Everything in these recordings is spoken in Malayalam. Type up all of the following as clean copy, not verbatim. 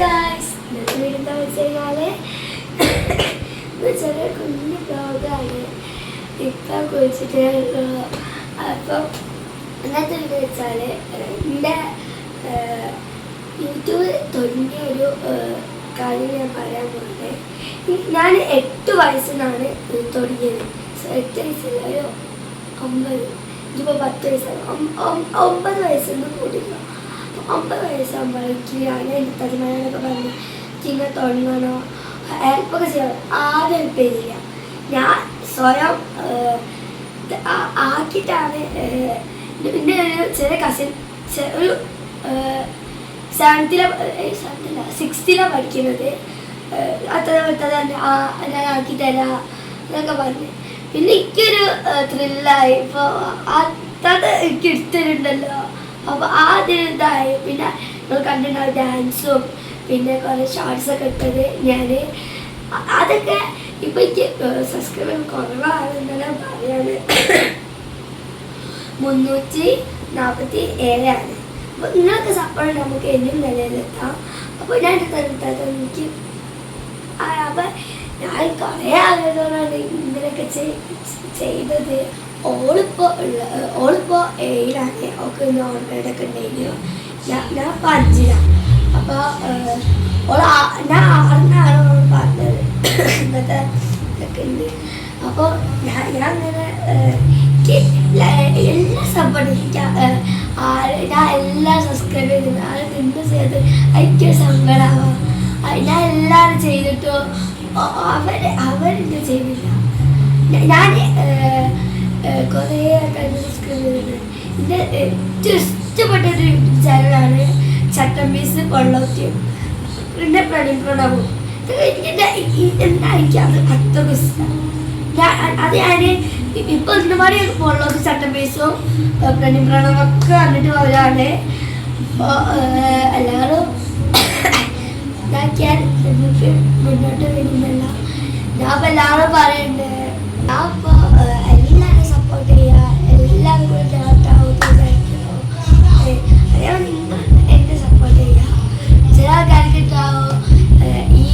ഗായ്സ്, എന്താ വെച്ച് കഴിഞ്ഞാല് ചെറിയ കുഞ്ഞു ബ്ലോഗാണ് ഇപ്പം കുറിച്ചിട്ടുള്ളൂ. അപ്പം എന്നത്തെ എന്താ വെച്ചാല് എൻ്റെ യൂട്യൂബ് തുടങ്ങിയ ഒരു കാര്യം ഞാൻ പറയാൻ പോകുന്നത്. ഞാൻ 8 വയസ്സിനാണ് തുടങ്ങിയത്. 8 വയസ്സില്ല, ഒരു 9, ഇതിപ്പോൾ 10 വയസ്സാണ്. 9 വയസ്സൊന്നും കൂടില്ല. 9 വയസ്സാകുമ്പോഴേക്ക് ഞാൻ എൻ്റെ തരുമാനൊക്കെ പറഞ്ഞ് ഇങ്ങനെ തുടങ്ങണോ, ഹെൽപ്പൊക്കെ ചെയ്യണം. ആരും ഹെൽപ്പ് ചെയ്തില്ല. ഞാൻ സ്വയം ആക്കിയിട്ടാണ്. എൻ്റെ ഒരു ചെറിയ കസിൻ ഒരു 6th പഠിക്കുന്നത്. അത്ര തന്നെ ഞാൻ ആക്കിത്തരാം എന്നൊക്കെ പറഞ്ഞ്. പിന്നെ എനിക്കൊരു ത്രില്ലായി. ഇപ്പോൾ അത് എനിക്ക് എടുത്തിട്ടുണ്ടല്ലോ. അപ്പോൾ ആ ഇതായി. പിന്നെ നമ്മൾ കണ്ടിട്ടുണ്ടാവും ഡാൻസും പിന്നെ കുറേ ഷോർട്സൊക്കെ ഇട്ടത് ഞാൻ. അതൊക്കെ ഇപ്പം എനിക്ക് സബ്സ്ക്രൈബർ കുറവാണെന്നെല്ലാം പറയാണ്. 347 അപ്പോൾ നിങ്ങളൊക്കെ സപ്പോർട്ട് നമുക്ക് എന്നും നിലയിലെത്താം. അപ്പോൾ ഞാൻ എനിക്ക് അപ്പം ഞാൻ കുറേ ആളുകളോടാണ് ഇങ്ങനെയൊക്കെ ചെയ്തത്. ഓളിപ്പോൾ 7ാണ്. ഒക്കെ ഇന്ന് ഓൺലൈനൊക്കെ ഉണ്ടായിരുന്നു. ഞാൻ ഇപ്പോൾ 5ലാണ്. അപ്പോൾ ഞാൻ 6നാണ് പറഞ്ഞത്. ഇന്നത്തെ ഇതൊക്കെ ഉണ്ട്. അപ്പോൾ ഞാൻ അങ്ങനെ എല്ലാ സപ്പോർട്ടും ഞാൻ എല്ലാം സബ്സ്ക്രൈബ് ചെയ്തിരുന്നു. ആൾ നിന്ന് ചെയ്ത് എനിക്ക് സങ്കടമാവാം. ഞാൻ എല്ലാവരും ചെയ്തിട്ടോ അവരെന്നെ ചെയ്തില്ല. ഞാൻ കുറേ ആൾക്കാർ സബ്സ്ക്രൈബ് ചെയ്തിട്ടുണ്ട്. എൻ്റെ ഏറ്റവും ഇഷ്ടപ്പെട്ടൊരു യൂട്യൂബ് ചാനലാണ് ചട്ടമ്പീസ് കൊള്ളോത്തിയും പിന്നെ പ്രണവും. എന്താ എനിക്ക് അത് അത്രക്കും ഇഷ്ടമാണ്. അത് ഞാൻ ഇപ്പൊ ഒരുപാട് പൊള്ളോത്ത് ചട്ടമ്പീസും പ്രണവൊക്കെ കണ്ടിട്ട് പോരാണ്. അപ്പോൾ എല്ലാവരും ഇതാക്കിയാൽ നമുക്ക് മുന്നോട്ട് വരുന്നില്ല. ഞാൻ ഇപ്പോൾ എല്ലാവരും പറയുന്നുണ്ട്. ഞാൻ ഇപ്പോൾ എല്ലാവരും സപ്പോർട്ട് ചെയ്യുക, എല്ലാവരും കൂടെ ചേർത്താവുന്ന വിചാരിക്കുന്നു. അതേപോലെ നിങ്ങൾ എന്നെ സപ്പോർട്ട് ചെയ്യുക. ചില ആൾക്കാർക്ക് ഉണ്ടാവും ഈ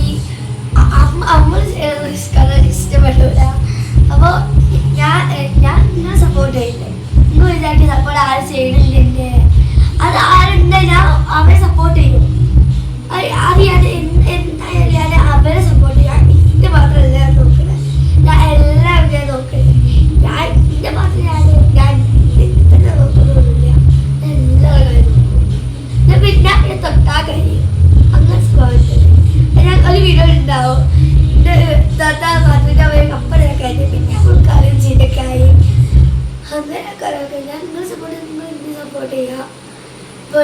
അമ്മ ഇഷ്ടപ്പെടില്ല. അപ്പോൾ ഞാൻ നിങ്ങളെ സപ്പോർട്ട് ചെയ്യില്ലേ. നിങ്ങൾ വിചാരിക്കും സപ്പോർട്ട് ആരും ചെയ്യണില്ലേ. അത് ആരുണ്ട്, ഞാൻ അവരെ സപ്പോർട്ട് ചെയ്യും. അറിയാതെ എന്തായാലും ഞാൻ അവരെ സപ്പോർട്ട് ചെയ്യാം. എൻ്റെ മാത്രമല്ല ഞാൻ നോക്കണേ, ഞാൻ എല്ലാവരും നോക്കണേ. ഞാൻ എൻ്റെ മാത്രം ഞാൻ തന്നെ നോക്കുന്നൊന്നുമില്ല. ഞാൻ എല്ലാ കാര്യം നോക്കും. പിന്നെ തൊട്ടാൽ കഴിയും. അങ്ങനെ സ്കോട്ട് ഞാൻ ഒരു വീഡിയോ ഉണ്ടാവും. എൻ്റെ പറഞ്ഞിട്ട് അവർ കപ്പലൊക്കെ ആയിട്ട് പിന്നെ അവൾക്കാരും ചീറ്റക്കായി അങ്ങനെയൊക്കെ ഞാൻ നിങ്ങൾ സപ്പോർട്ട് ചെയ്യുക. ഇപ്പോൾ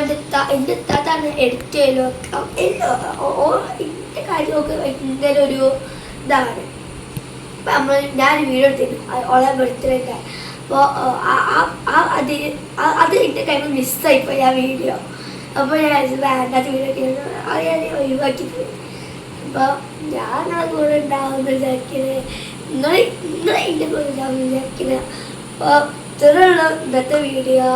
എൻ്റെ താത്താണ് എഡിറ്റ് ചെയ്യലൊക്കെ എൻ്റെ കാര്യമൊക്കെ ഭയങ്കര ഒരു ഇതാണ്. ഇപ്പം ഞാൻ വീഡിയോ എടുത്തിരുന്നു ഓളെ ബർത്ത്ഡേക്ക്. അപ്പോൾ അത് എൻ്റെ കയ്യിൽ മിസ്സായിപ്പോയി ആ വീഡിയോ. അപ്പോൾ ഞാൻ വേണ്ടാത്ത വീഡിയോ അത് ഞാൻ ഒഴിവാക്കി പോയി. അപ്പോൾ ഞാൻ നിങ്ങളെ കൂടെ ഉണ്ടാവുമെന്ന് വിചാരിക്കുന്നത്. നിങ്ങൾ എൻ്റെ കൂടെ ഉണ്ടാവുമെന്ന് വിചാരിക്കുന്നത്. അപ്പോൾ ഇത്രയുള്ള ഇന്നത്തെ വീഡിയോ.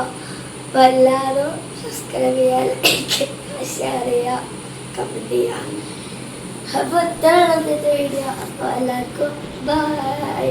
അപ്പോൾ എല്ലാവരും സബ്സ്ക്രൈബ് ചെയ്യുക, ലൈക്ക് ചെയ്യുക, ഷെയർ ചെയ്യുക, കമൻറ്റ് ചെയ്യുക. അപ്പോൾ ഇത്രയുള്ള ഇന്നത്തെ വീഡിയോ. അപ്പോൾ എല്ലാവർക്കും ബൈ.